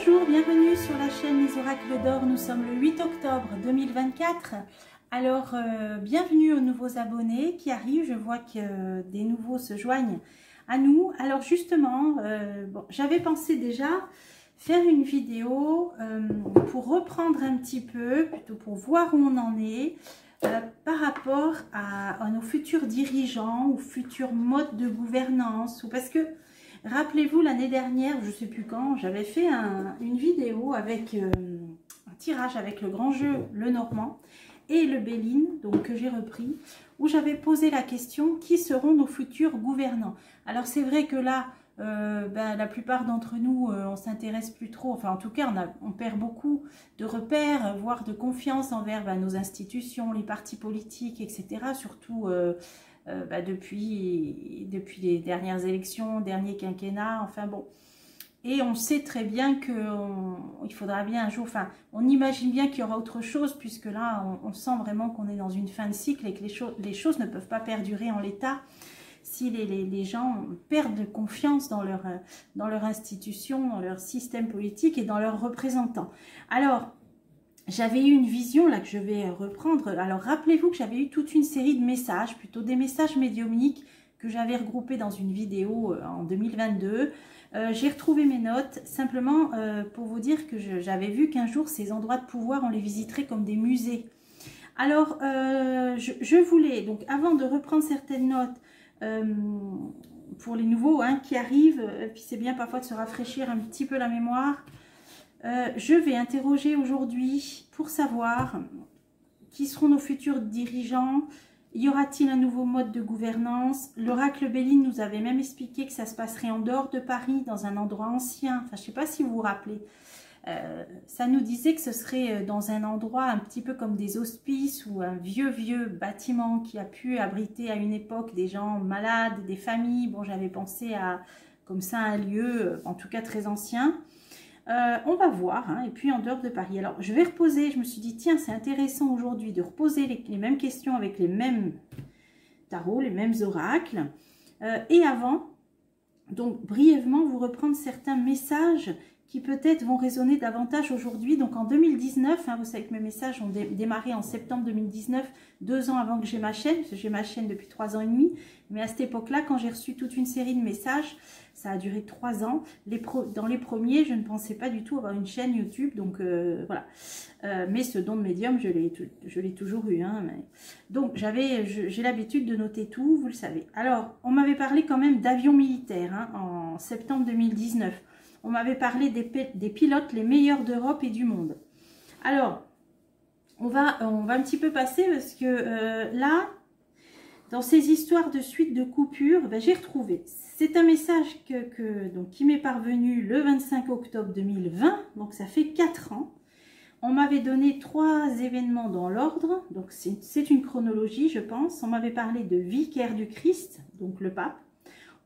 Bonjour, bienvenue sur la chaîne Les Oracles d'Or. Nous sommes le 8 octobre 2024. Alors, bienvenue aux nouveaux abonnés qui arrivent. Je vois que des nouveaux se joignent à nous. Alors justement, j'avais pensé déjà faire une vidéo pour reprendre un petit peu, plutôt pour voir où on en est par rapport à nos futurs dirigeants ou futurs modes de gouvernance. Ou parce que rappelez-vous, l'année dernière, je ne sais plus quand, j'avais fait une vidéo avec un tirage avec le grand jeu Lenormand et le Béline, donc que j'ai repris, où j'avais posé la question: qui seront nos futurs gouvernants? Alors c'est vrai que là, la plupart d'entre nous, on s'intéresse plus trop, enfin en tout cas on perd beaucoup de repères, voire de confiance envers nos institutions, les partis politiques, etc. Surtout depuis les dernières élections, dernier quinquennat, enfin bon. Et on sait très bien qu'il faudra bien un jour, enfin on imagine bien qu'il y aura autre chose, puisque là on sent vraiment qu'on est dans une fin de cycle et que les choses ne peuvent pas perdurer en l'état si les gens perdent confiance dans leur institution, dans leur système politique et dans leurs représentants. Alors, j'avais eu une vision là que je vais reprendre. Alors, rappelez-vous que j'avais eu toute une série de messages, plutôt des messages médiumniques que j'avais regroupés dans une vidéo en 2022. J'ai retrouvé mes notes simplement pour vous dire que j'avais vu qu'un jour, ces endroits de pouvoir, on les visiterait comme des musées. Alors, je voulais, donc avant de reprendre certaines notes, pour les nouveaux qui arrivent, et puis c'est bien parfois de se rafraîchir un petit peu la mémoire, je vais interroger aujourd'hui pour savoir qui seront nos futurs dirigeants. Y aura-t-il un nouveau mode de gouvernance? L'oracle Béline nous avait même expliqué que ça se passerait en dehors de Paris, dans un endroit ancien. Enfin, je ne sais pas si vous vous rappelez. Ça nous disait que ce serait dans un endroit un petit peu comme des hospices ou un vieux bâtiment qui a pu abriter à une époque des gens malades, des familles. Bon, j'avais pensé à comme ça un lieu, en tout cas très ancien. On va voir, hein, et puis en dehors de Paris. Alors, je vais reposer, je me suis dit, tiens, c'est intéressant aujourd'hui de reposer les mêmes questions avec les mêmes tarots, les mêmes oracles. Et avant, donc brièvement, vous reprendre certains messages qui peut-être vont résonner davantage aujourd'hui. Donc en 2019, hein, vous savez que mes messages ont démarré en septembre 2019, 2 ans avant que j'ai ma chaîne, parce que j'ai ma chaîne depuis 3 ans et demi. Mais à cette époque-là, quand j'ai reçu toute une série de messages, ça a duré 3 ans. Dans les premiers, je ne pensais pas du tout avoir une chaîne YouTube, donc voilà. Mais ce don de médium, je l'ai toujours eu. Hein, donc j'ai l'habitude de noter tout, vous le savez. Alors, on m'avait parlé quand même d'avions militaires hein, en septembre 2019. On m'avait parlé des pilotes les meilleurs d'Europe et du monde. Alors, on va un petit peu passer parce que là, dans ces histoires de suite de coupures, j'ai retrouvé. C'est un message qui m'est parvenu le 25 octobre 2020, donc ça fait 4 ans. On m'avait donné 3 événements dans l'ordre, donc c'est une chronologie, je pense. On m'avait parlé de vicaire du Christ, donc le pape.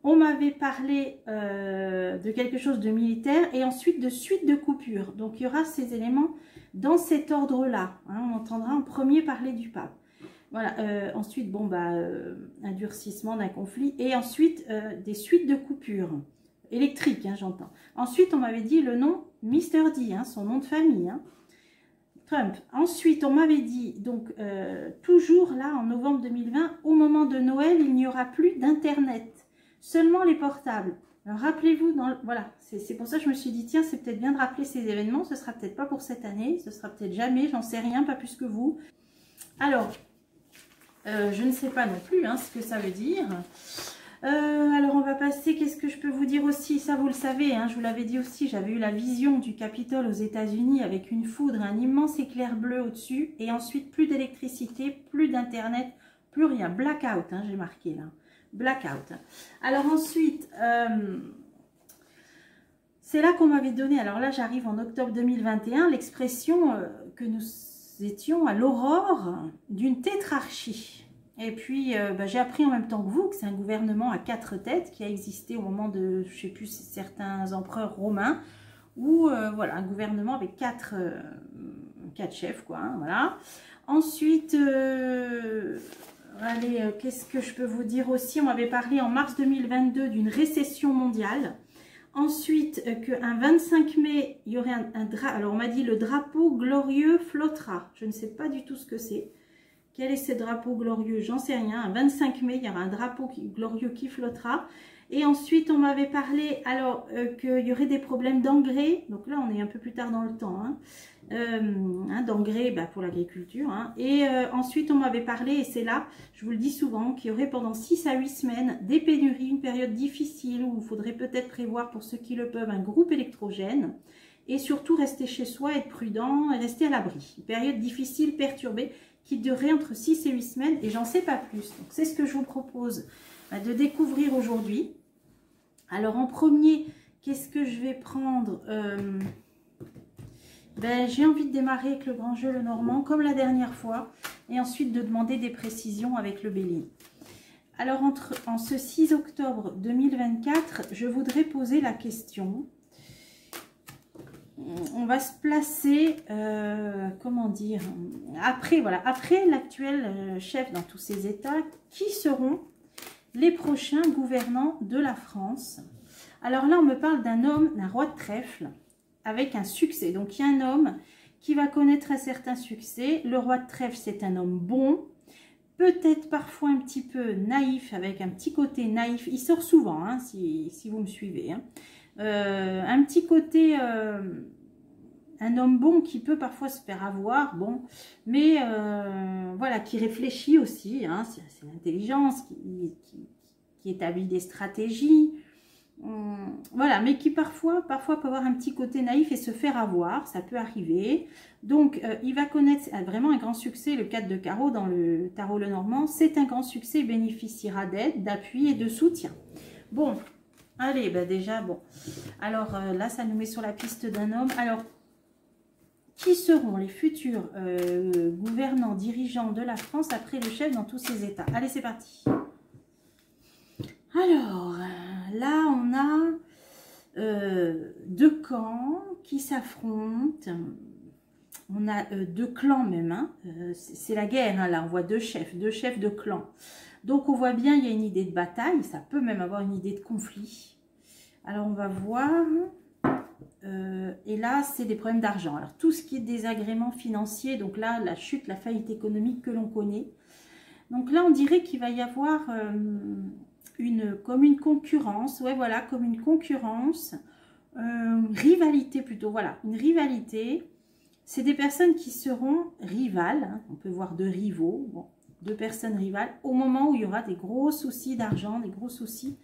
On m'avait parlé de quelque chose de militaire et ensuite de suite de coupure. Donc, il y aura ces éléments dans cet ordre-là. Hein, on entendra en premier parler du pape. Voilà. Ensuite, un durcissement d'un conflit et ensuite des suites de coupure électriques, hein, j'entends. Ensuite, on m'avait dit le nom Mr. D, hein, son nom de famille. Hein, Trump. Ensuite, on m'avait dit, donc, toujours là, en novembre 2020, au moment de Noël, il n'y aura plus d'Internet. Seulement les portables. Alors rappelez-vous, voilà, c'est pour ça que je me suis dit, tiens, c'est peut-être bien de rappeler ces événements, ce sera peut-être pas pour cette année, ce sera peut-être jamais, j'en sais rien, pas plus que vous. Alors, je ne sais pas non plus hein, ce que ça veut dire. Alors on va passer, qu'est-ce que je peux vous dire aussi? Ça vous le savez, hein, je vous l'avais dit aussi, j'avais eu la vision du Capitole aux États-Unis avec une foudre, un immense éclair bleu au-dessus, et ensuite plus d'électricité, plus d'internet, plus rien, blackout, hein, j'ai marqué là. Blackout. Alors ensuite, c'est là qu'on m'avait donné, alors là j'arrive en octobre 2021, l'expression que nous étions à l'aurore d'une tétrarchie. Et puis j'ai appris en même temps que vous que c'est un gouvernement à 4 têtes qui a existé au moment de, je sais plus, certains empereurs romains, ou voilà, un gouvernement avec 4 chefs, quoi, hein, voilà. Ensuite... allez, qu'est-ce que je peux vous dire aussi? On m'avait parlé en mars 2022 d'une récession mondiale. Ensuite, qu'un 25 mai, il y aurait un drapeau. Alors, on m'a dit le drapeau glorieux flottera. Je ne sais pas du tout ce que c'est. Quel est ce drapeau glorieux? J'en sais rien. Un 25 mai, il y aura un drapeau glorieux qui flottera. Et ensuite, on m'avait parlé alors qu'il y aurait des problèmes d'engrais. Donc là, on est un peu plus tard dans le temps. D'engrais pour l'agriculture. Et ensuite, on m'avait parlé, et c'est là, je vous le dis souvent, qu'il y aurait pendant 6 à 8 semaines des pénuries, une période difficile où il faudrait peut-être prévoir pour ceux qui le peuvent un groupe électrogène. Et surtout, rester chez soi, être prudent et rester à l'abri. Une période difficile, perturbée, qui durerait entre 6 et 8 semaines. Et j'en sais pas plus. Donc, c'est ce que je vous propose de découvrir aujourd'hui. Alors en premier, qu'est-ce que je vais prendre? J'ai envie de démarrer avec le grand jeu le normand comme la dernière fois et ensuite de demander des précisions avec le bélier. Alors en ce 6 octobre 2024, je voudrais poser la question. On va se placer, comment dire, après l'actuel chef dans tous ces états, qui seront les prochains gouvernants de la France? Alors là, on me parle d'un homme, d'un roi de trèfle, avec un succès. Donc, il y a un homme qui va connaître un certain succès. Le roi de trèfle, c'est un homme bon, peut-être parfois un petit peu naïf, avec un petit côté naïf. Il sort souvent, si vous me suivez. Un petit côté... un homme bon qui peut parfois se faire avoir, bon, mais voilà, qui réfléchit aussi, c'est l'intelligence, qui établit des stratégies, voilà, mais qui parfois peut avoir un petit côté naïf et se faire avoir, ça peut arriver. Donc, il va connaître vraiment un grand succès, le 4 de carreau dans le tarot Lenormand, c'est un grand succès, il bénéficiera d'aide, d'appui et de soutien. Bon, allez, déjà, bon, alors là, ça nous met sur la piste d'un homme. Alors, qui seront les futurs gouvernants, dirigeants de la France après le chef dans tous ces états? Allez, c'est parti. Alors, là, on a deux camps qui s'affrontent. On a deux clans même. C'est la guerre, là. On voit deux chefs de clans. Donc, on voit bien, il y a une idée de bataille. Ça peut même avoir une idée de conflit. Alors, on va voir... et là, c'est des problèmes d'argent. Alors, tout ce qui est désagréments financiers, donc là, la chute, la faillite économique que l'on connaît. Donc là, on dirait qu'il va y avoir comme une concurrence. Ouais, voilà, comme une concurrence. Rivalité plutôt, voilà, une rivalité. C'est des personnes qui seront rivales. On peut voir deux rivaux, bon, deux personnes rivales, au moment où il y aura des gros soucis d'argent, des gros soucis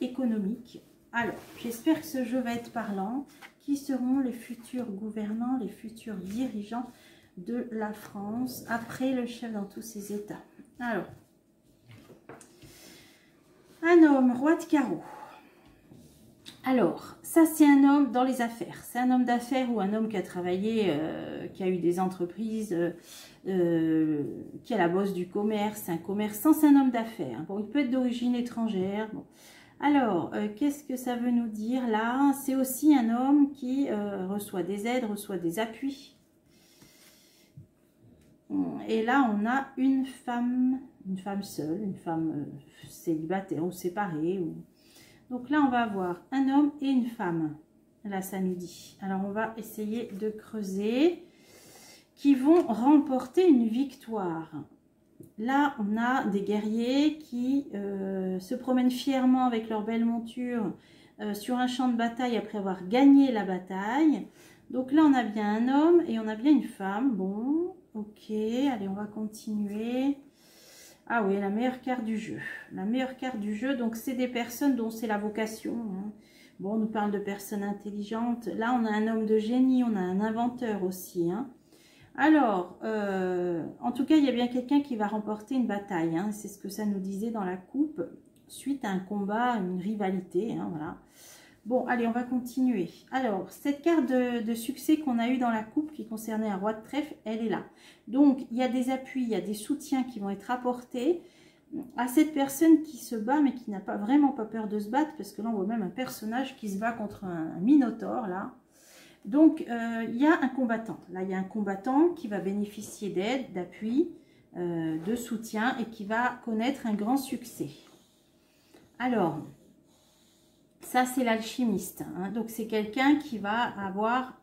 économiques. Alors, j'espère que ce jeu va être parlant. Qui seront les futurs gouvernants, les futurs dirigeants de la France après le chef dans tous ces états? Alors, un homme, roi de carreau. Alors, ça c'est un homme dans les affaires. C'est un homme d'affaires ou un homme qui a travaillé, qui a eu des entreprises, qui a la bosse du commerce, un commerçant, c'est un homme d'affaires. Bon, il peut être d'origine étrangère, bon. Alors, qu'est-ce que ça veut nous dire là? C'est aussi un homme qui reçoit des aides, reçoit des appuis. Et là, on a une femme seule, une femme célibataire ou séparée. Donc là, on va avoir un homme et une femme, là, samedi. Alors, on va essayer de creuser, qui vont remporter une victoire. Là, on a des guerriers qui se promènent fièrement avec leur belle monture sur un champ de bataille après avoir gagné la bataille. Donc là, on a bien un homme et on a bien une femme. Bon, ok, allez, on va continuer. Ah oui, la meilleure carte du jeu. La meilleure carte du jeu, donc c'est des personnes dont c'est la vocation. Bon, on nous parle de personnes intelligentes. Là, on a un homme de génie, on a un inventeur aussi, Alors, en tout cas, il y a bien quelqu'un qui va remporter une bataille. C'est ce que ça nous disait dans la coupe, suite à un combat, une rivalité. Voilà. Bon, allez, on va continuer. Alors, cette carte de succès qu'on a eu dans la coupe, qui concernait un roi de trèfle, elle est là. Donc, il y a des appuis, il y a des soutiens qui vont être apportés à cette personne qui se bat, mais qui n'a vraiment pas peur de se battre, parce que là, on voit même un personnage qui se bat contre un minotaure, là. Donc, il y a un combattant. Là, il y a un combattant qui va bénéficier d'aide, d'appui, de soutien et qui va connaître un grand succès. Alors, Ça, c'est l'alchimiste. Hein. Donc, c'est quelqu'un qui va avoir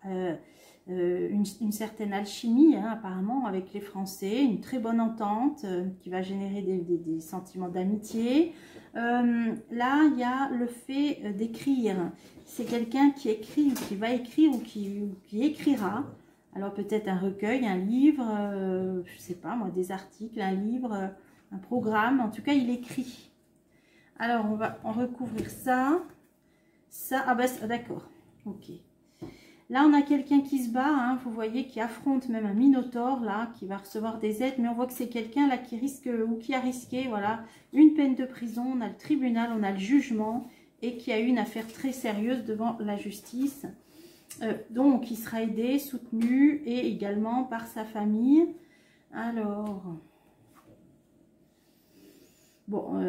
une certaine alchimie, hein, apparemment, avec les Français. Une très bonne entente qui va générer des sentiments d'amitié. Là, il y a le fait d'écrire. C'est quelqu'un qui écrit, qui va écrire ou qui écrira. Alors, peut-être un recueil, un livre, je ne sais pas moi, des articles, un livre, un programme. En tout cas, il écrit. Alors, on va en recouvrir ça. Ça, ah bah d'accord, ok. Là, on a quelqu'un qui se bat, hein, vous voyez, qui affronte même un minotaure, là, qui va recevoir des aides. Mais on voit que c'est quelqu'un, là, qui risque, ou qui a risqué, voilà, une peine de prison. On a le tribunal, on a le jugement, et qui a eu une affaire très sérieuse devant la justice. Donc, il sera aidé, soutenu, et également par sa famille. Alors... Bon,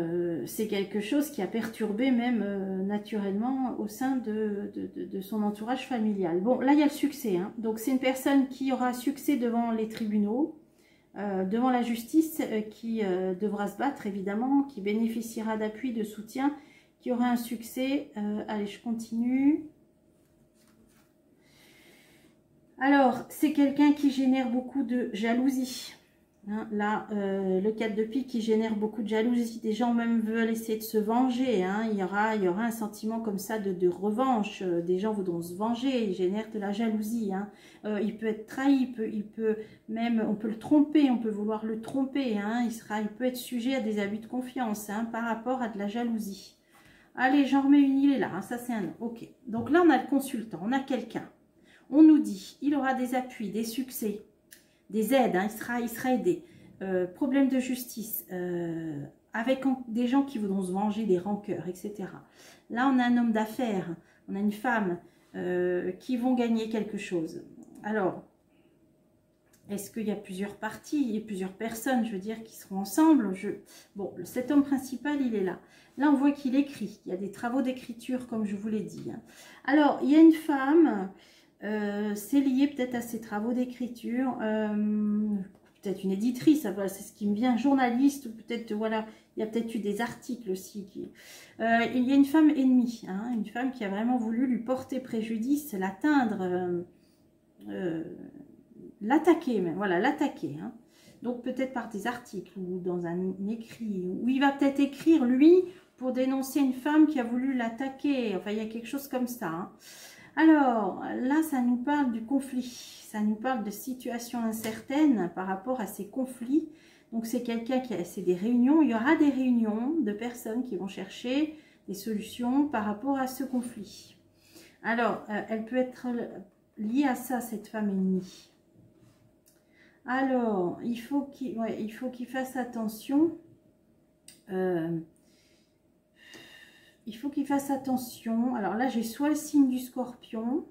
c'est quelque chose qui a perturbé même naturellement au sein de son entourage familial. Bon, là, il y a le succès. Hein. Donc, c'est une personne qui aura succès devant les tribunaux, devant la justice, qui devra se battre, évidemment, qui bénéficiera d'appui, de soutien, qui aura un succès. Allez, je continue. Alors, c'est quelqu'un qui génère beaucoup de jalousie. Hein, là, le 4 de pique qui génère beaucoup de jalousie. Des gens même veulent essayer de se venger. Hein. Il y aura un sentiment comme ça de revanche. Des gens voudront se venger. Il génère de la jalousie. Hein. Il peut être trahi. Il peut même, on peut le tromper. On peut vouloir le tromper. Hein. Il peut être sujet à des abus de confiance, hein, par rapport à de la jalousie. Allez, j'en remets une, il est là. Hein, ça, c'est un nom. Ok. Donc là, on a le consultant. On a quelqu'un. On nous dit, il aura des appuis, des succès, des aides, hein, il sera aidé. Problème de justice, avec des gens qui voudront se venger, des rancœurs, etc. Là, on a un homme d'affaires, on a une femme qui vont gagner quelque chose. Alors, est-ce qu'il y a plusieurs parties et plusieurs personnes, je veux dire, qui seront ensemble? Bon, cet homme principal, il est là. Là, on voit qu'il écrit. Il y a des travaux d'écriture, comme je vous l'ai dit. Hein. Alors, il y a une femme... c'est lié peut-être à ses travaux d'écriture, peut-être une éditrice, c'est ce qui me vient, journaliste, peut-être, voilà, il y a peut-être eu des articles aussi. Il y a une femme ennemie, hein, une femme qui a vraiment voulu lui porter préjudice, l'atteindre, l'attaquer même, voilà, l'attaquer. Hein. Donc peut-être par des articles ou dans un écrit, où il va peut-être écrire, lui, pour dénoncer une femme qui a voulu l'attaquer, enfin il y a quelque chose comme ça. Hein. Alors, là, ça nous parle du conflit. Ça nous parle de situations incertaines par rapport à ces conflits. Donc, c'est quelqu'un qui a... C'est des réunions. Il y aura des réunions de personnes qui vont chercher des solutions par rapport à ce conflit. Alors, elle peut être liée à ça, cette femme ennemie. Alors, il faut qu'il fasse attention. Il faut qu'il fasse attention. Alors là, j'ai soit le signe du scorpion,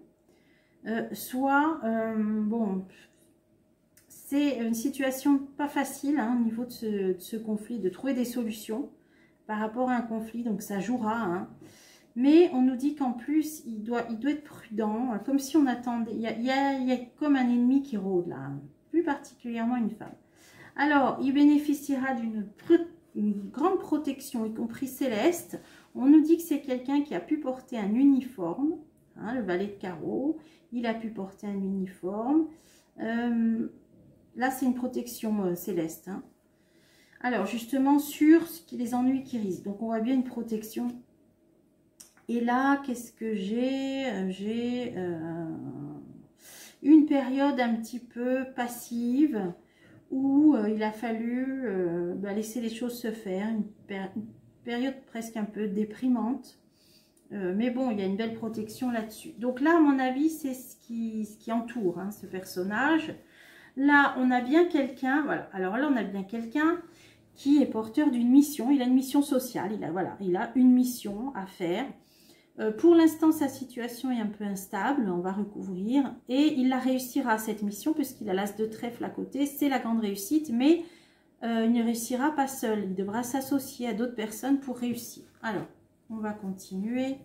soit, bon, c'est une situation pas facile, hein, au niveau de ce conflit, de trouver des solutions par rapport à un conflit, donc ça jouera. Hein. Mais on nous dit qu'en plus, il doit être prudent, comme si on attendait. Il y a comme un ennemi qui rôde là, hein, plus particulièrement une femme. Alors, il bénéficiera d'une grande protection, y compris céleste. On nous dit que c'est quelqu'un qui a pu porter un uniforme, hein, le valet de carreau, il a pu porter un uniforme. Là, c'est une protection céleste. Hein. Alors, justement, sur les ennuis qui risquent. Donc, on voit bien une protection. Et là, qu'est-ce que j'ai? J'ai une période un petit peu passive où il a fallu laisser les choses se faire, une période presque un peu déprimante, mais bon, il y a une belle protection là-dessus. Donc là, à mon avis, c'est ce qui entoure, hein, ce personnage. Là, on a bien quelqu'un, voilà, alors là, on a bien quelqu'un qui est porteur d'une mission, il a une mission sociale, il a une mission à faire. Pour l'instant, sa situation est un peu instable, on va recouvrir, et il la réussira, cette mission, puisqu'il a l'as de trèfle à côté, c'est la grande réussite, mais il ne réussira pas seul, il devra s'associer à d'autres personnes pour réussir. Alors, on va continuer.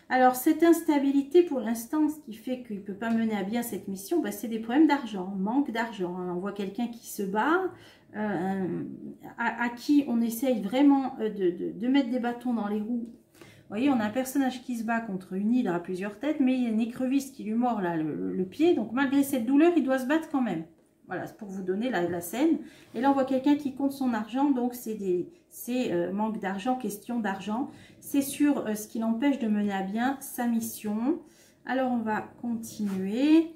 Alors, cette instabilité, pour l'instant, ce qui fait qu'il ne peut pas mener à bien cette mission, bah, c'est des problèmes d'argent, manque d'argent. Hein. On voit quelqu'un qui se bat, à qui on essaye vraiment de mettre des bâtons dans les roues. voyez, on a un personnage qui se bat contre une hydre à plusieurs têtes, mais il y a une écrevisse qui lui mord là, le pied. Donc malgré cette douleur, il doit se battre quand même. Voilà, c'est pour vous donner la scène. Et là, on voit quelqu'un qui compte son argent. Donc c'est manque d'argent, question d'argent. C'est sur ce qui l'empêche de mener à bien sa mission. Alors, on va continuer.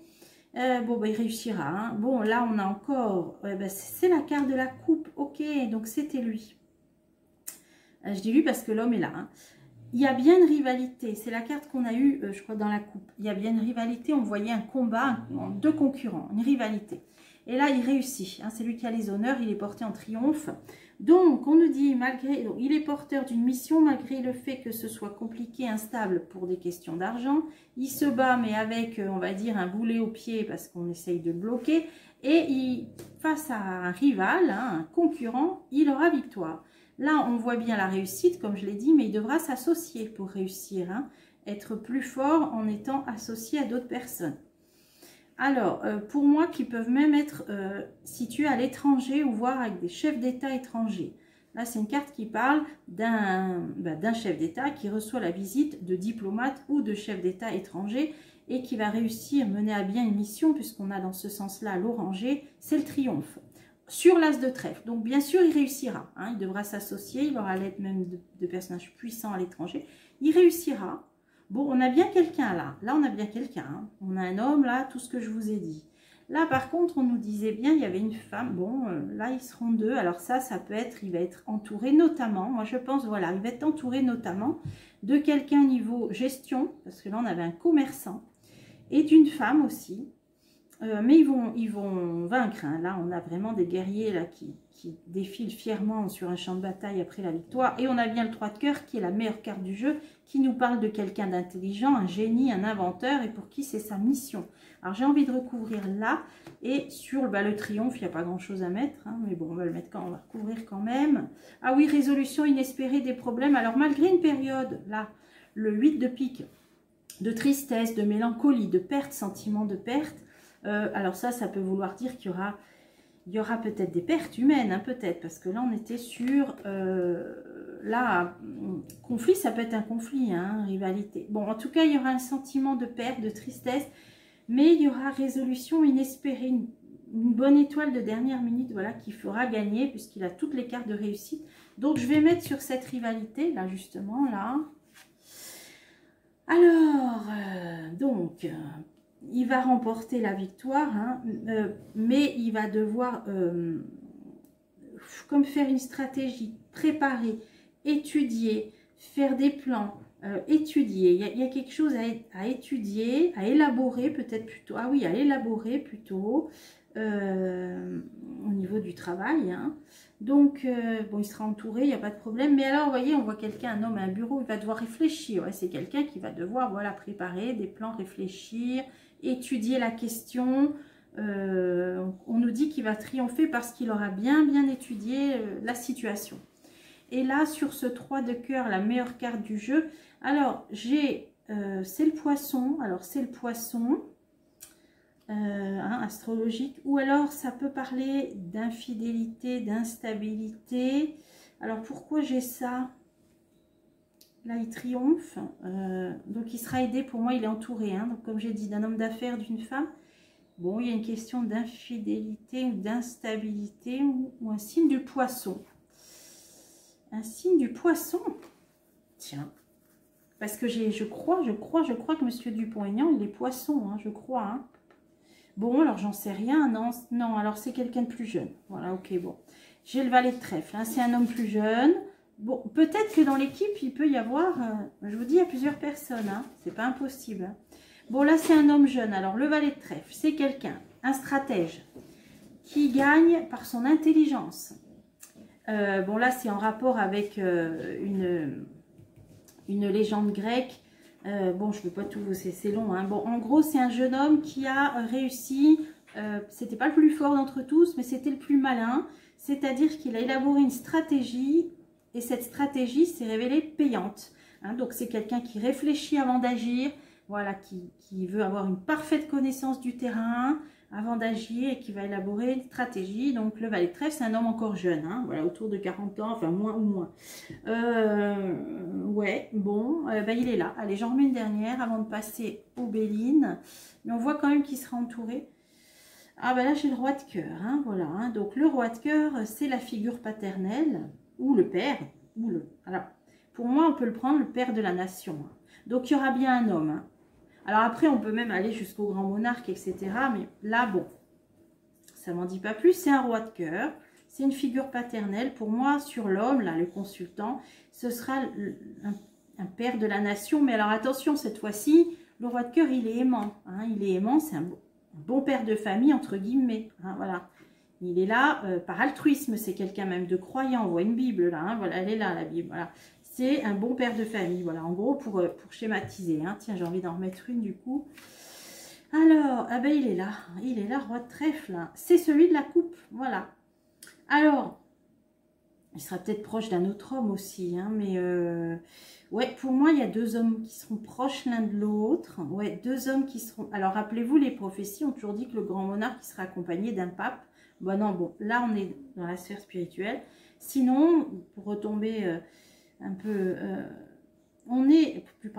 Bon, bah, il réussira. Hein. Bon, là, on a encore... bah, c'est la carte de la coupe. Ok, donc c'était lui. Je dis lui parce que l'homme est là. Hein. Il y a bien une rivalité. C'est la carte qu'on a eue, je crois, dans la coupe. Il y a bien une rivalité. On voyait un combat, deux concurrents, une rivalité. Et là, il réussit. Hein. C'est lui qui a les honneurs. Il est porté en triomphe. Donc, on nous dit, malgré, donc, il est porteur d'une mission, malgré le fait que ce soit compliqué, instable pour des questions d'argent. Il se bat, mais avec, on va dire, un boulet au pied parce qu'on essaye de le bloquer. Et face à un rival, hein, un concurrent, il aura victoire. Là, on voit bien la réussite, comme je l'ai dit, mais il devra s'associer pour réussir. Hein, être plus fort en étant associé à d'autres personnes. Alors, pour moi, qui peuvent même être situés à l'étranger ou voire avec des chefs d'État étrangers. Là, c'est une carte qui parle d'un chef d'État qui reçoit la visite de diplomates ou de chefs d'État étrangers et qui va réussir à mener à bien une mission, puisqu'on a dans ce sens-là l'oranger, c'est le triomphe. Sur l'as de trèfle. Donc, bien sûr, il réussira. Hein, il devra s'associer, il aura l'aide même de personnages puissants à l'étranger. Il réussira. Bon, on a bien quelqu'un là. Là, on a bien quelqu'un. Hein. On a un homme là, tout ce que je vous ai dit. Là, par contre, on nous disait bien, il y avait une femme. Bon, là, ils seront deux. Alors ça peut être, il va être entouré notamment. Moi, je pense, voilà, il va être entouré notamment de quelqu'un au niveau gestion. Parce que là, on avait un commerçant. Et d'une femme aussi. Mais ils vont vaincre. Hein. Là, on a vraiment des guerriers là, qui défilent fièrement sur un champ de bataille après la victoire. Et on a bien le 3 de cœur qui est la meilleure carte du jeu, qui nous parle de quelqu'un d'intelligent, un génie, un inventeur, et pour qui c'est sa mission. Alors, j'ai envie de recouvrir là. Et sur le triomphe, il n'y a pas grand-chose à mettre. Hein, mais bon, on va le mettre on va recouvrir quand même. Ah oui, résolution inespérée des problèmes. Alors, malgré une période, là, le 8 de pique, de tristesse, de mélancolie, de perte, sentiment de perte, alors ça peut vouloir dire qu'il y aura peut-être des pertes humaines, hein, peut-être, parce que là, on était sur, là, conflit, ça peut être un conflit, hein, rivalité. Bon, en tout cas, il y aura un sentiment de perte, de tristesse, mais il y aura résolution inespérée, une bonne étoile de dernière minute, voilà, qui fera gagner, puisqu'il a toutes les cartes de réussite. Donc, je vais mettre sur cette rivalité, là, justement, là. Alors, donc... il va remporter la victoire, hein, mais il va devoir comme faire une stratégie, préparer, étudier, faire des plans, étudier. Il y a quelque chose à étudier, à élaborer peut-être plutôt. Ah oui, à élaborer plutôt au niveau du travail. Hein. Donc, bon, il sera entouré, il n'y a pas de problème. Mais alors, vous voyez, on voit quelqu'un, un homme à un bureau, il va devoir réfléchir. Ouais, c'est quelqu'un qui va devoir, voilà, préparer des plans, réfléchir, étudier la question. On nous dit qu'il va triompher parce qu'il aura bien étudié la situation. Et là, sur ce 3 de cœur, la meilleure carte du jeu. Alors, j'ai, c'est le poisson. Alors, c'est le poisson. Hein, astrologique, ou alors ça peut parler d'infidélité, d'instabilité. Alors pourquoi j'ai ça? Là il triomphe, donc il sera aidé, pour moi il est entouré, hein, donc comme j'ai dit, d'un homme d'affaires, d'une femme. Bon, il y a une question d'infidélité ou d'instabilité, ou un signe du poisson. Un signe du poisson, tiens, parce que je crois que Monsieur Dupont-Aignan il est poisson, hein, je crois, hein. Bon, alors j'en sais rien, non, alors c'est quelqu'un de plus jeune. Voilà, ok, bon. J'ai le valet de trèfle, hein, c'est un homme plus jeune. Bon, peut-être que dans l'équipe, il peut y avoir, je vous dis, il y a plusieurs personnes, hein, c'est pas impossible. Hein. Bon, là, c'est un homme jeune. Alors, le valet de trèfle, c'est quelqu'un, un stratège, qui gagne par son intelligence. Bon, là, c'est en rapport avec une légende grecque. Bon, je ne peux pas tout vous... c'est long. Hein. Bon, en gros, c'est un jeune homme qui a réussi... c'était pas le plus fort d'entre tous, mais c'était le plus malin. C'est-à-dire qu'il a élaboré une stratégie, et cette stratégie s'est révélée payante. Hein. Donc, c'est quelqu'un qui réfléchit avant d'agir, voilà, qui veut avoir une parfaite connaissance du terrain, avant d'agir et qui va élaborer une stratégie. Donc le valet de trèfle, c'est un homme encore jeune, hein, voilà, autour de 40 ans, enfin moins ou moins. Ouais, bon, ben, il est là. Allez, j'en remets une dernière avant de passer au Béline. Mais on voit quand même qu'il sera entouré. Ah ben là, j'ai le roi de cœur, hein, voilà. Hein. Donc le roi de cœur, c'est la figure paternelle, ou le père, ou le... Alors, pour moi, on peut le prendre le père de la nation. Hein. Donc il y aura bien un homme, hein. Alors après, on peut même aller jusqu'au grand monarque, etc. Mais là, bon, ça m'en dit pas plus. C'est un roi de cœur. C'est une figure paternelle. Pour moi, sur l'homme, là, le consultant, ce sera un père de la nation. Mais alors attention, cette fois-ci, le roi de cœur, il est aimant. Hein, il est aimant, c'est un bon père de famille, entre guillemets. Hein, voilà. Il est là par altruisme. C'est quelqu'un même de croyant. On voit une Bible, là. Hein, voilà, elle est là, la Bible. Voilà. C'est un bon père de famille, voilà, en gros, pour schématiser. Hein. Tiens, j'ai envie d'en remettre une, du coup. Alors, ah ben, il est là, roi de trèfle. Hein. C'est celui de la coupe, voilà. Alors, il sera peut-être proche d'un autre homme aussi, hein, mais... ouais, pour moi, il y a deux hommes qui seront proches l'un de l'autre. Ouais, deux hommes qui seront... Alors, rappelez-vous, les prophéties ont toujours dit que le grand monarque sera accompagné d'un pape. Bon, non, bon, là, on est dans la sphère spirituelle. Sinon, pour retomber... un peu, on est plus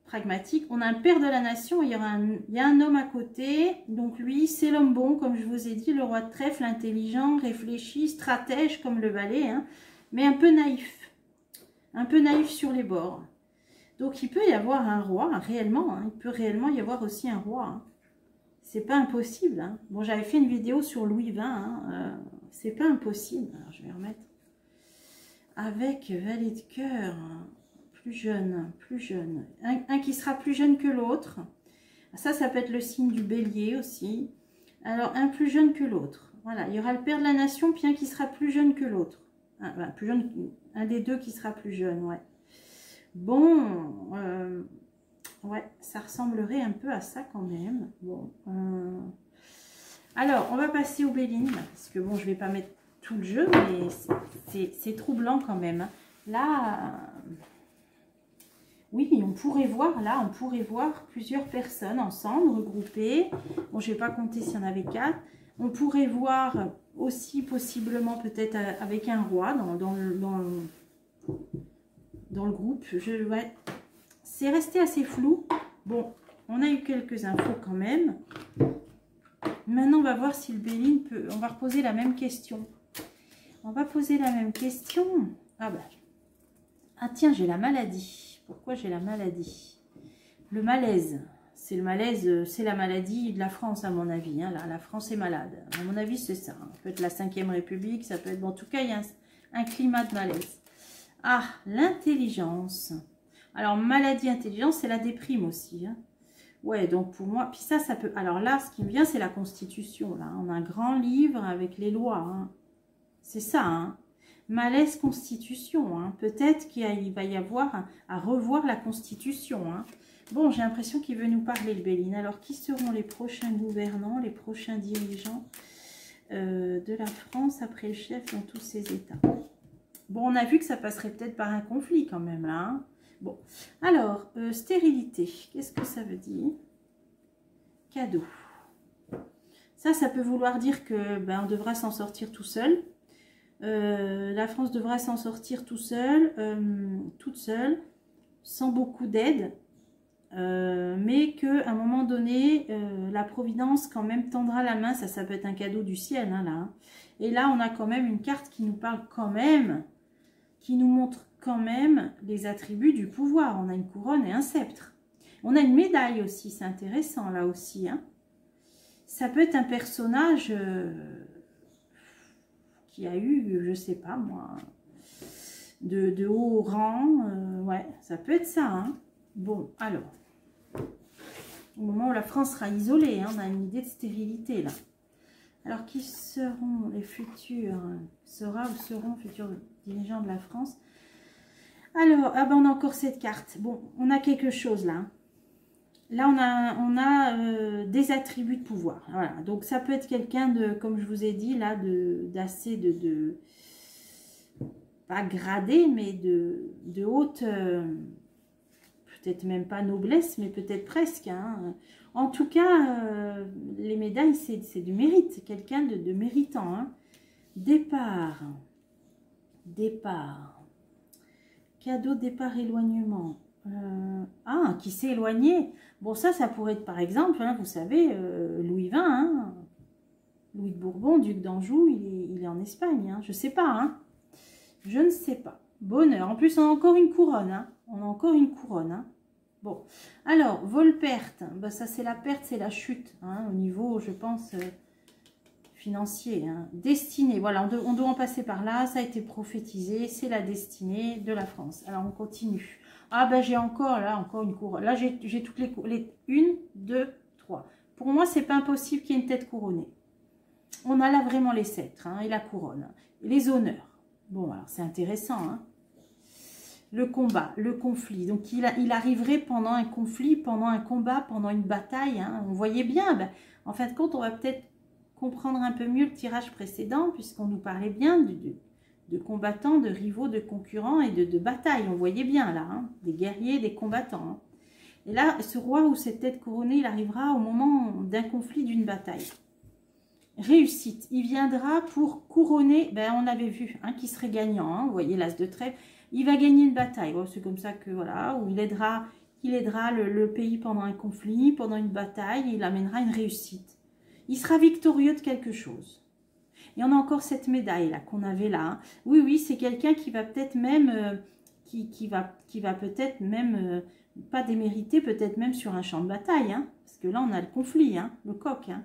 pragmatique, on a un père de la nation, il y a un homme à côté, donc lui c'est l'homme bon, comme je vous ai dit, le roi de trèfle, intelligent, réfléchi, stratège comme le valet, hein, mais un peu naïf sur les bords. Donc il peut y avoir un roi, réellement, hein, il peut réellement y avoir aussi un roi, hein. C'est pas impossible, hein. Bon, j'avais fait une vidéo sur Louis XX, hein, c'est pas impossible. Alors je vais remettre avec valet de cœur, plus jeune, un qui sera plus jeune que l'autre. Ça peut être le signe du bélier aussi. Alors, un plus jeune que l'autre. Voilà, il y aura le père de la nation, puis un qui sera plus jeune que l'autre. Plus jeune, un des deux qui sera plus jeune, ouais. Bon, ouais, ça ressemblerait un peu à ça quand même. Bon, alors, on va passer au Béline, parce que bon, je vais pas mettre tout le jeu, mais c'est troublant quand même. Là, oui, on pourrait voir plusieurs personnes ensemble, regroupées. Bon, je ne vais pas compter s'il y en avait 4. On pourrait voir aussi possiblement peut-être avec un roi dans le groupe. Ouais, c'est resté assez flou. Bon, on a eu quelques infos quand même. Maintenant, on va voir si le Béline peut... On va reposer la même question. On va poser la même question. Ah bah. Ah tiens, j'ai la maladie. Pourquoi j'ai la maladie? Le malaise. C'est le malaise, c'est la maladie de la France à mon avis. Hein. La France est malade. À mon avis, c'est ça. Ça peut être la 5e République, ça peut être... Bon, en tout cas, il y a un climat de malaise. Ah, l'intelligence. Alors, maladie, intelligence, c'est la déprime aussi. Hein. Ouais, donc pour moi... Puis ça peut... Alors là, ce qui me vient, c'est la Constitution. Là. On a un grand livre avec les lois. Hein. C'est ça, hein. Malaise Constitution, hein. Peut-être qu'il va y avoir à revoir la Constitution, hein. Bon, j'ai l'impression qu'il veut nous parler, le Béline. Alors, qui seront les prochains gouvernants, les prochains dirigeants de la France après le chef dans tous ces états? Bon, on a vu que ça passerait peut-être par un conflit quand même, là, hein. Bon, alors, stérilité, qu'est-ce que ça veut dire? Cadeau. Ça peut vouloir dire que ben, on devra s'en sortir tout seul. La France devra s'en sortir toute seule, sans beaucoup d'aide, mais qu'à un moment donné, la Providence quand même tendra la main, ça peut être un cadeau du ciel, hein, là. Hein. Et là, on a quand même une carte qui nous parle quand même, qui nous montre quand même les attributs du pouvoir. On a une couronne et un sceptre. On a une médaille aussi, c'est intéressant là aussi. Hein. Ça peut être un personnage... qui a eu, je sais pas moi, de haut rang, ouais, ça peut être ça, hein. Bon, alors, au moment où la France sera isolée, hein, on a une idée de stérilité, là. Alors, qui seront les futurs, seront futurs dirigeants de la France? Alors, ah ben, on a encore cette carte. Bon, on a quelque chose, là, hein. Là, on a des attributs de pouvoir. Voilà. Donc, ça peut être quelqu'un de, comme je vous ai dit, là, d'assez pas gradé, mais de haute, peut-être même pas noblesse, mais peut-être presque. Hein. En tout cas, les médailles, c'est du mérite. C'est quelqu'un de méritant. Hein. Départ. Départ. Cadeau, départ, éloignement. Qui s'est éloigné. Bon, ça pourrait être par exemple, hein, vous savez, Louis XX, hein, Louis de Bourbon, duc d'Anjou, il est en Espagne. Hein, je ne sais pas. Hein, je ne sais pas. Bonheur. En plus, on a encore une couronne. Hein, on a encore une couronne. Hein. Bon. Alors, vol-perte. Ben, ça, c'est la perte, c'est la chute. Hein, au niveau, je pense, financier. Hein. Destinée. Voilà, on doit en passer par là. Ça a été prophétisé. C'est la destinée de la France. Alors, on continue. Ah ben j'ai encore une couronne. Là j'ai toutes les 1, 2, 3. Pour moi c'est pas impossible qu'il y ait une tête couronnée. On a là vraiment les sceptres hein, et la couronne. Et les honneurs. Bon alors c'est intéressant. Hein. Le combat, le conflit. Donc il arriverait pendant un conflit, pendant un combat, pendant une bataille. Hein. On voyait bien. Ben, en fin de compte on va peut-être comprendre un peu mieux le tirage précédent puisqu'on nous parlait bien de combattants, de rivaux, de concurrents et de batailles. On voyait bien là, hein, des guerriers, des combattants. Hein. Et là, ce roi ou cette tête couronnée, il arrivera au moment d'un conflit, d'une bataille. Réussite, il viendra pour couronner, ben on avait vu, hein, qui serait gagnant, hein, vous voyez l'as de trèfle, il va gagner une bataille. Bon, c'est comme ça que, voilà, où il aidera le pays pendant un conflit, pendant une bataille, il amènera une réussite. Il sera victorieux de quelque chose. Et on a encore cette médaille là qu'on avait là. Hein. Oui, c'est quelqu'un qui va peut-être même, qui va peut-être même, pas démériter, peut-être même sur un champ de bataille. Hein, parce que là, on a le conflit, hein, le coq. Hein.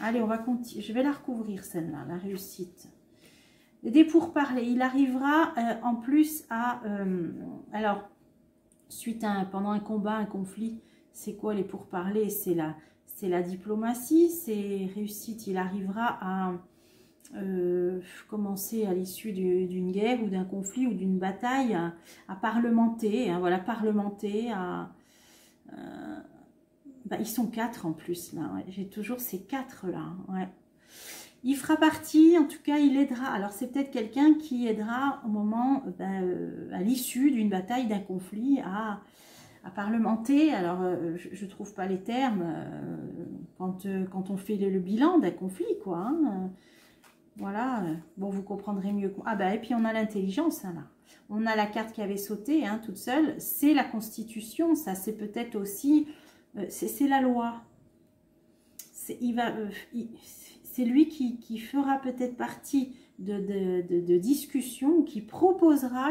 Allez, on va continuer. Je vais la recouvrir celle-là, la réussite. Des pourparlers. Il arrivera en plus à... alors, pendant un combat, un conflit, c'est quoi les pourparlers? C'est la diplomatie, c'est réussite. Il arrivera à commencer à l'issue d'une guerre ou d'un conflit ou d'une bataille à parlementer, hein, voilà, parlementer, ils sont 4 en plus là, ouais. J'ai toujours ces 4 là, ouais. Il fera partie, en tout cas il aidera, alors c'est peut-être quelqu'un qui aidera au moment, à l'issue d'une bataille, d'un conflit, à parlementer. Alors je ne trouve pas les termes quand on fait le bilan d'un conflit, quoi, hein. Voilà, bon, vous comprendrez mieux. Ah bah, et puis on a l'intelligence, hein, là. On a la carte qui avait sauté, hein, toute seule. C'est la Constitution, ça, c'est peut-être aussi... c'est la loi. C'est lui qui fera peut-être partie de discussions, qui proposera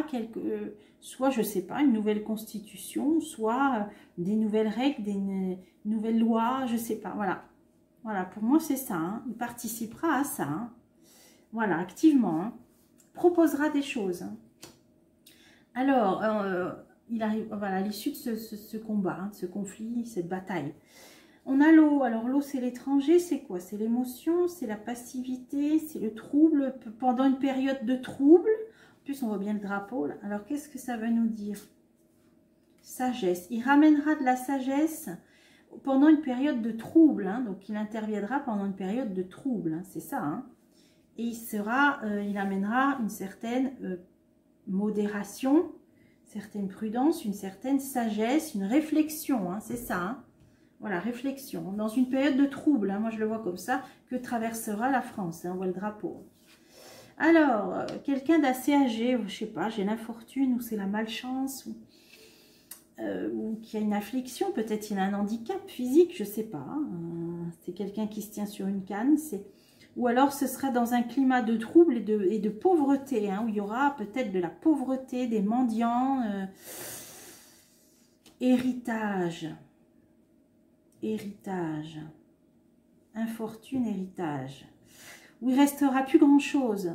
soit, je sais pas, une nouvelle Constitution, soit des nouvelles règles, des nouvelles lois, je sais pas, voilà. Voilà, pour moi, c'est ça, hein. Il participera à ça, hein. Voilà, activement, hein, proposera des choses. Hein. Alors, il arrive, voilà, à l'issue de ce combat, hein, de ce conflit, cette bataille. On a l'eau. Alors, l'eau, c'est l'étranger, c'est quoi? C'est l'émotion, c'est la passivité, c'est le trouble, pendant une période de trouble. En plus, on voit bien le drapeau, là. Alors, qu'est-ce que ça veut nous dire? Sagesse. Il ramènera de la sagesse pendant une période de trouble, hein, donc il interviendra pendant une période de trouble, hein, c'est ça, hein. Et il amènera une certaine modération, certaine prudence, une certaine sagesse, une réflexion, hein, c'est ça. Hein. Voilà, réflexion. Dans une période de trouble, hein, moi je le vois comme ça, que traversera la France. Hein, on voit le drapeau. Alors, quelqu'un d'assez âgé, je ne sais pas, j'ai l'infortune ou c'est la malchance, ou qui a une affliction, peut-être il a un handicap physique, je ne sais pas. Hein, c'est quelqu'un qui se tient sur une canne, ou alors ce sera dans un climat de trouble et de pauvreté, hein, où il y aura peut-être de la pauvreté, des mendiants, héritage, infortune, héritage, où il restera plus grand-chose.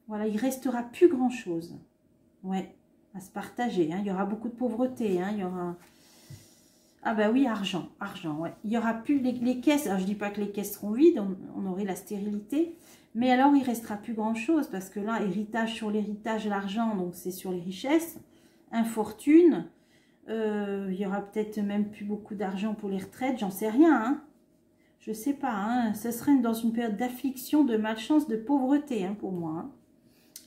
Voilà, il restera plus grand-chose. Ouais, à se partager, hein. Il y aura beaucoup de pauvreté, hein, il y aura... Ah bah oui, argent, ouais. Il n'y aura plus les caisses. Alors je ne dis pas que les caisses seront vides, on aurait la stérilité. Mais alors il ne restera plus grand chose parce que là, héritage sur l'héritage, l'argent, donc c'est sur les richesses. Infortune, il y aura peut-être même plus beaucoup d'argent pour les retraites, j'en sais rien. Hein. Je ne sais pas, hein. Ce serait dans une période d'affliction, de malchance, de pauvreté, hein, pour moi. Hein.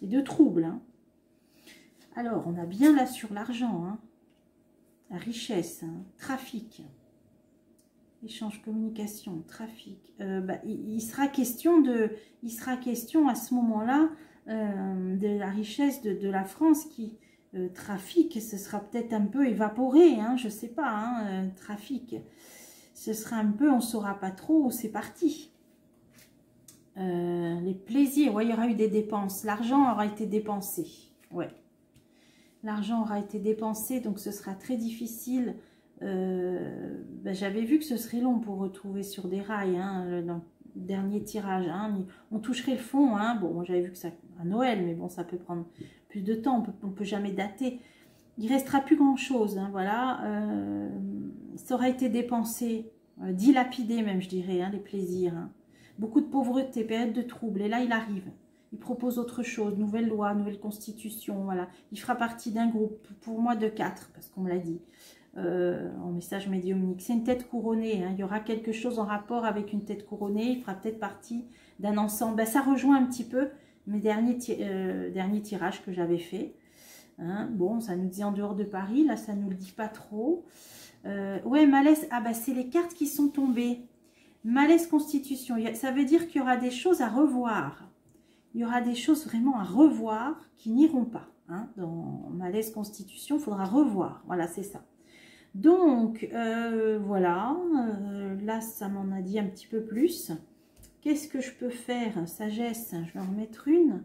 Et de trouble. Hein. Alors, on a bien là sur l'argent, hein. La richesse, hein, trafic, échange, communication, trafic. Il sera question à ce moment-là de la richesse de la France qui trafic, ce sera peut-être un peu évaporé, hein, je sais pas, hein, trafic. Ce sera un peu, on saura pas trop, c'est parti. Les plaisirs, ouais, il y aura eu des dépenses. L'argent aura été dépensé, ouais. L'argent aura été dépensé, donc ce sera très difficile. J'avais vu que ce serait long pour retrouver sur des rails, hein, dans le dernier tirage. Hein, on toucherait le fond. Hein, bon, j'avais vu que ça à Noël, mais bon, ça peut prendre plus de temps. On peut jamais dater. Il restera plus grand-chose. Hein, voilà. Ça aura été dépensé, dilapidé même, je dirais, hein, les plaisirs. Hein. Beaucoup de pauvreté, période de trouble. Et là, il arrive. Il propose autre chose, nouvelle loi, nouvelle constitution, voilà. Il fera partie d'un groupe, pour moi de 4, parce qu'on me l'a dit, en message médiumnique. C'est une tête couronnée, hein. Il y aura quelque chose en rapport avec une tête couronnée, il fera peut-être partie d'un ensemble. Ça rejoint un petit peu mes derniers tirages que j'avais fait. Hein. Bon, ça nous dit en dehors de Paris, là ça nous le dit pas trop. Ouais, malaise, c'est les cartes qui sont tombées. Malaise constitution, ça veut dire qu'il y aura des choses à revoir. Il y aura des choses vraiment à revoir qui n'iront pas. Hein. Dans malaise constitution, il faudra revoir. Voilà, c'est ça. Donc, voilà. Là, ça m'en a dit un petit peu plus. Qu'est-ce que je peux faire? Sagesse, je vais en remettre une.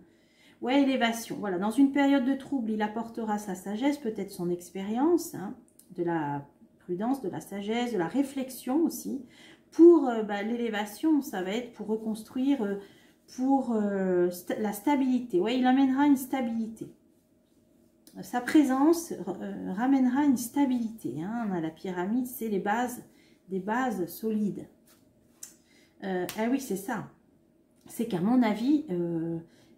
Ouais, élévation. Voilà, dans une période de trouble, il apportera sa sagesse, peut-être son expérience, hein, de la prudence, de la sagesse, de la réflexion aussi. Pour l'élévation, ça va être pour reconstruire... pour la stabilité. Ouais, il amènera une stabilité. Sa présence ramènera une stabilité. Hein. On a la pyramide, c'est les bases, des bases solides. Ah oui, c'est ça. C'est qu'à mon avis,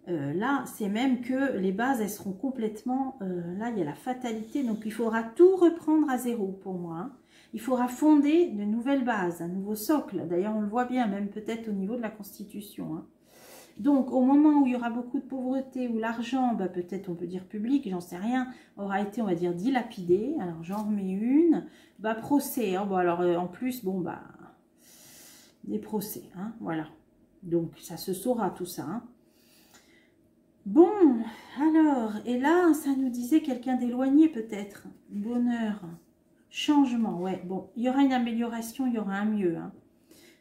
là, c'est même que les bases, elles seront complètement... là, il y a la fatalité. Donc, il faudra tout reprendre à zéro pour moi. Hein. Il faudra fonder de nouvelles bases, un nouveau socle. D'ailleurs, on le voit bien, même peut-être au niveau de la Constitution. Hein. Donc, au moment où il y aura beaucoup de pauvreté, où l'argent, peut-être on peut dire public, j'en sais rien, aura été, on va dire, dilapidé. Alors, j'en remets une. Procès. Hein, alors, en plus, des procès. Hein, voilà. Donc, ça se saura tout ça. Hein. Bon, alors, et là, ça nous disait quelqu'un d'éloigné peut-être. Bonheur, changement, ouais. Bon, il y aura une amélioration, il y aura un mieux. Hein.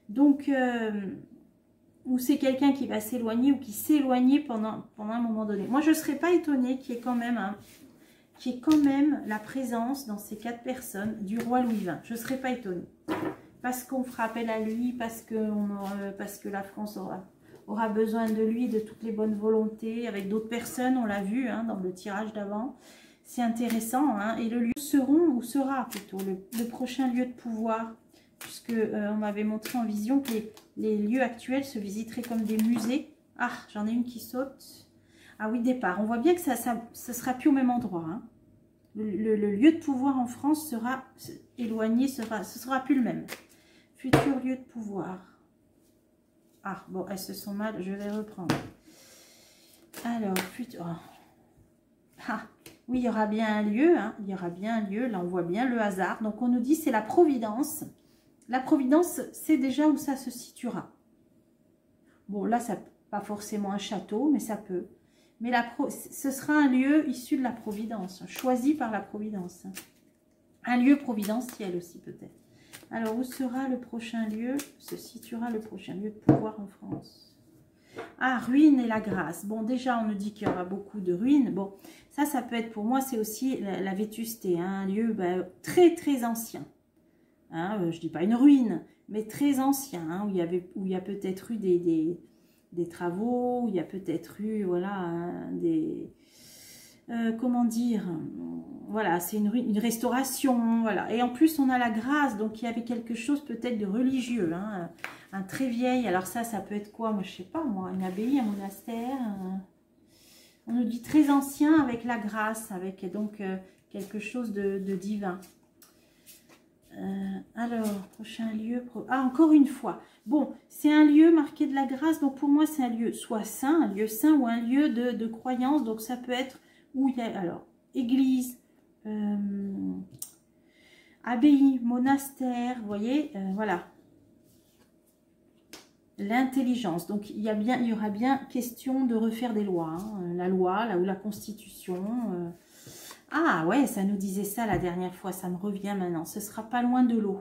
Donc... ou c'est quelqu'un qui va s'éloigner ou qui s'est éloigné pendant un moment donné. Moi, je ne serais pas étonnée qu'il y ait quand même, la présence dans ces 4 personnes du roi Louis XX. Je ne serais pas étonnée. Parce qu'on fera appel à lui, parce que la France aura besoin de lui, de toutes les bonnes volontés, avec d'autres personnes, on l'a vu hein, dans le tirage d'avant. C'est intéressant. Hein, et le lieu sera plutôt le prochain lieu de pouvoir, puisque on m'avait montré en vision que les lieux actuels se visiteraient comme des musées. Ah, j'en ai une qui saute. Ah oui, départ. On voit bien que ça sera plus au même endroit. Hein. Le lieu de pouvoir en France sera éloigné, ce sera plus le même. Futur lieu de pouvoir. Ah, bon, elles se sont mal, je vais reprendre. Alors, futur... Oh. Ah, oui, il y aura bien un lieu, hein. Il y aura bien un lieu, là on voit bien le hasard. Donc on nous dit c'est la providence. La providence, c'est déjà où ça se situera. Bon, là, ça pas forcément un château, mais ça peut. Mais ce sera un lieu issu de la providence, choisi par la providence. Un lieu providentiel aussi, peut-être. Alors, où sera le prochain lieu? Se situera le prochain lieu de pouvoir en France. Ah, ruine et la grâce. Bon, déjà, on nous dit qu'il y aura beaucoup de ruines. Bon, ça peut être, pour moi, c'est aussi la vétusté. Hein, un lieu très, très ancien. Hein, je ne dis pas une ruine, mais très ancien, hein, où il y a peut-être eu des travaux, où il y a peut-être eu, voilà, hein, comment dire, voilà, c'est une restauration, voilà. Et en plus, on a la grâce, donc il y avait quelque chose peut-être de religieux, hein, un très vieil, alors ça peut être quoi? Moi, je sais pas, moi, une abbaye, un monastère, on nous dit très ancien avec la grâce, avec donc quelque chose de divin. Alors, prochain lieu... Ah, encore une fois. Bon, c'est un lieu marqué de la grâce. Donc, pour moi, c'est un lieu soit saint, un lieu saint ou un lieu de croyance. Donc, ça peut être où il y a... Alors, église, Abbaye, monastère, vous voyez, voilà. L'intelligence. Donc, il y aura bien question de refaire des lois. Hein. La loi, là où la constitution. Ah ouais, ça nous disait ça la dernière fois. Ça me revient maintenant. Ce sera pas loin de l'eau.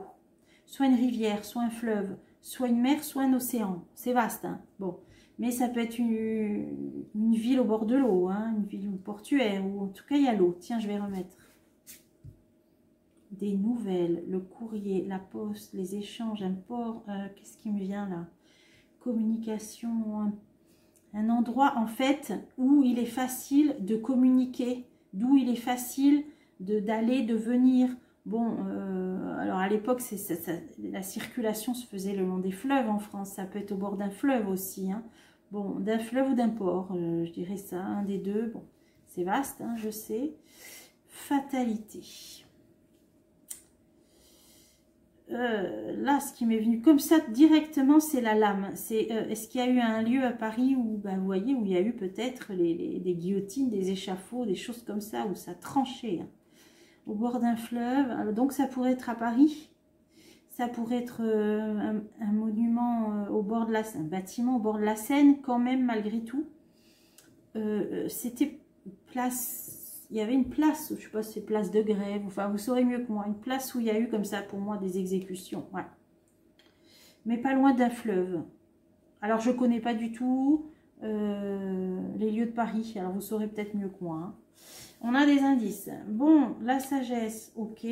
Soit une rivière, soit un fleuve, soit une mer, soit un océan. C'est vaste. Hein. Bon. Mais ça peut être une ville au bord de l'eau. Hein. Une ville portuaire. Ou en tout cas, il y a l'eau. Tiens, je vais remettre. Des nouvelles, le courrier, la poste, les échanges, un port. Qu'est-ce qui me vient là? Communication, un endroit en fait où il est facile de communiquer, d'où il est facile d'aller, de venir. Bon, alors à l'époque, la circulation se faisait le long des fleuves en France, ça peut être au bord d'un fleuve aussi. Hein. Bon, d'un fleuve ou d'un port, je dirais ça, un des deux. Bon, c'est vaste, hein, je sais. Fatalité. Là, ce qui m'est venu comme ça directement, c'est la lame. C'est est-ce qu'il y a eu un lieu à Paris où, ben, vous voyez, où il y a eu peut-être des guillotines, des échafauds, des choses comme ça, où ça tranchait, hein, au bord d'un fleuve. Alors, donc, ça pourrait être à Paris. Ça pourrait être un monument au bord de la Seine, un bâtiment au bord de la Seine, quand même, malgré tout. C'était place... Il y avait une place, je ne sais pas si c'est place de grève, enfin vous saurez mieux que moi, une place où il y a eu comme ça pour moi des exécutions, ouais. Mais pas loin d'un fleuve. Alors je ne connais pas du tout les lieux de Paris, alors vous saurez peut-être mieux que moi. Hein. On a des indices. Bon, la sagesse, ok.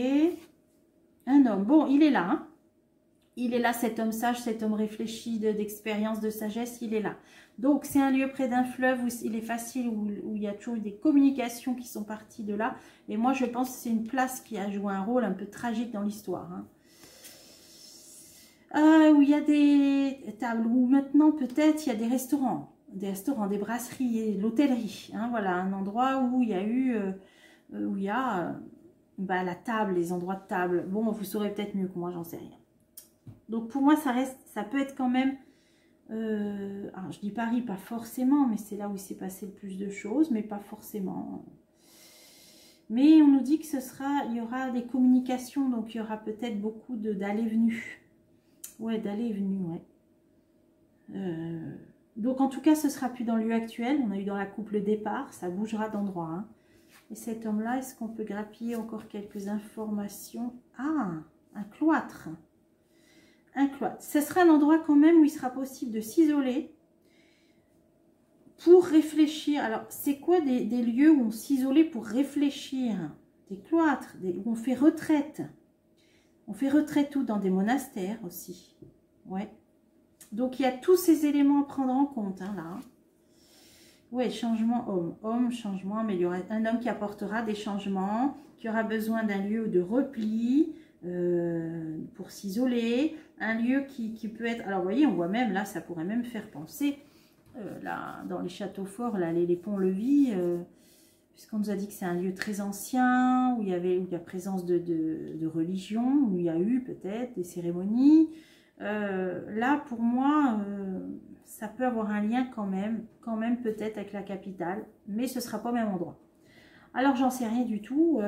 Un homme, bon, il est là. Hein. Il est là, cet homme sage, cet homme réfléchi, d'expérience, de sagesse, il est là. Donc, c'est un lieu près d'un fleuve où il est facile, où il y a toujours eu des communications qui sont parties de là. Et moi, je pense que c'est une place qui a joué un rôle un peu tragique dans l'histoire. Hein. Où il y a des tables, où maintenant, peut-être, il y a des restaurants, des brasseries, l'hôtellerie. Hein, voilà, un endroit où il y a eu, bah, la table, les endroits de table. Bon, vous saurez peut-être mieux que moi, j'en sais rien. Donc pour moi, ça peut être quand même, alors je dis Paris, pas forcément, mais c'est là où il s'est passé le plus de choses, mais pas forcément. Mais on nous dit que il y aura des communications, donc il y aura peut-être beaucoup d'aller et venue. Ouais, d'aller et venue, ouais. Donc en tout cas, ce sera plus dans le lieu actuel, on a eu dans la coupe le départ, ça bougera d'endroit. Hein. Et cet homme-là, est-ce qu'on peut grappiller encore quelques informations? Ah, un cloître. Un cloître. Ce sera un endroit quand même où il sera possible de s'isoler pour réfléchir. Alors, c'est quoi des lieux où on s'isolait pour réfléchir? Des cloîtres, où on fait retraite. On fait retraite où? Dans des monastères aussi. Ouais. Donc, il y a tous ces éléments à prendre en compte, hein, là. Oui, changement homme. Homme, changement, amélioration. Un homme qui apportera des changements, qui aura besoin d'un lieu de repli, pour s'isoler, un lieu qui peut être, alors vous voyez, on voit même là, ça pourrait même faire penser là, dans les châteaux forts, là, les ponts-levis, puisqu'on nous a dit que c'est un lieu très ancien, où il y a présence de religion, où il y a eu peut-être des cérémonies. Là, pour moi, ça peut avoir un lien quand même peut-être avec la capitale, mais ce ne sera pas au même endroit. Alors, j'en sais rien du tout.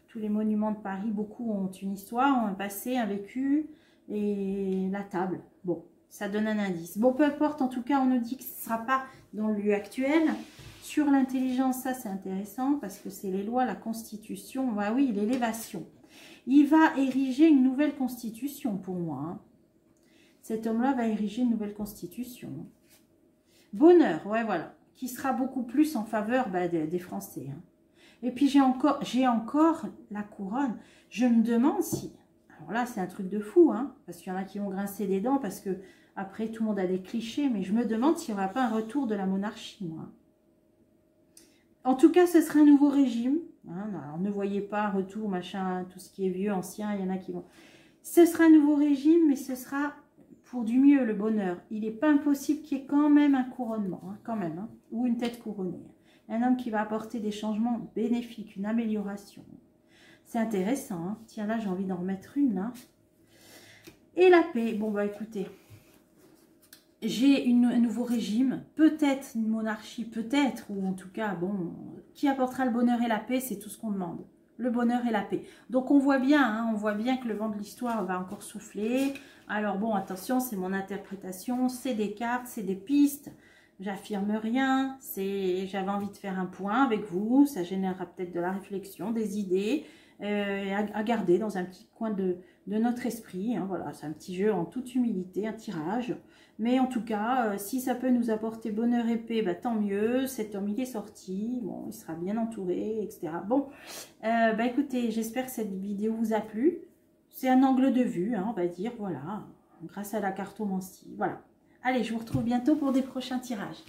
Tous les monuments de Paris, beaucoup ont une histoire, ont un passé, un vécu, et la table. Bon, ça donne un indice. Bon, peu importe, en tout cas, on nous dit que ce ne sera pas dans le lieu actuel. Sur l'intelligence, ça c'est intéressant, parce que c'est les lois, la constitution, bah oui, l'élévation. Il va ériger une nouvelle constitution pour moi. Hein. Cet homme-là va ériger une nouvelle constitution. Bonheur, ouais, voilà, qui sera beaucoup plus en faveur des Français. Hein. Et puis j'ai encore la couronne. Je me demande si... Alors là, c'est un truc de fou, hein, parce qu'il y en a qui vont grincer des dents, parce que après, tout le monde a des clichés, mais je me demande s'il n'y aura pas un retour de la monarchie, moi. En tout cas, ce sera un nouveau régime. Hein, alors, ne voyez pas un retour, machin, tout ce qui est vieux, ancien, il y en a qui vont... Ce sera un nouveau régime, mais ce sera pour du mieux, le bonheur. Il n'est pas impossible qu'il y ait quand même un couronnement, hein, quand même, hein, ou une tête couronnée. Un homme qui va apporter des changements bénéfiques, une amélioration. C'est intéressant. Hein. Tiens, là, j'ai envie d'en remettre une, là. Et la paix. Bon, bah, écoutez. J'ai un nouveau régime. Peut-être une monarchie, peut-être. Ou en tout cas, bon, qui apportera le bonheur et la paix, c'est tout ce qu'on demande. le bonheur et la paix. Donc on voit bien, hein, on voit bien que le vent de l'histoire va encore souffler. Alors bon, attention, c'est mon interprétation, c'est des cartes, c'est des pistes. J'affirme rien, j'avais envie de faire un point avec vous, ça générera peut-être de la réflexion, des idées à garder dans un petit coin de notre esprit. Hein, voilà, c'est un petit jeu en toute humilité, un tirage. Mais en tout cas, si ça peut nous apporter bonheur et paix, bah, tant mieux. Cet homme, il est sorti, bon, il sera bien entouré, etc. Bon, bah, écoutez, j'espère que cette vidéo vous a plu. C'est un angle de vue, hein, on va dire, voilà, grâce à la cartomancie. Voilà. Allez, je vous retrouve bientôt pour des prochains tirages.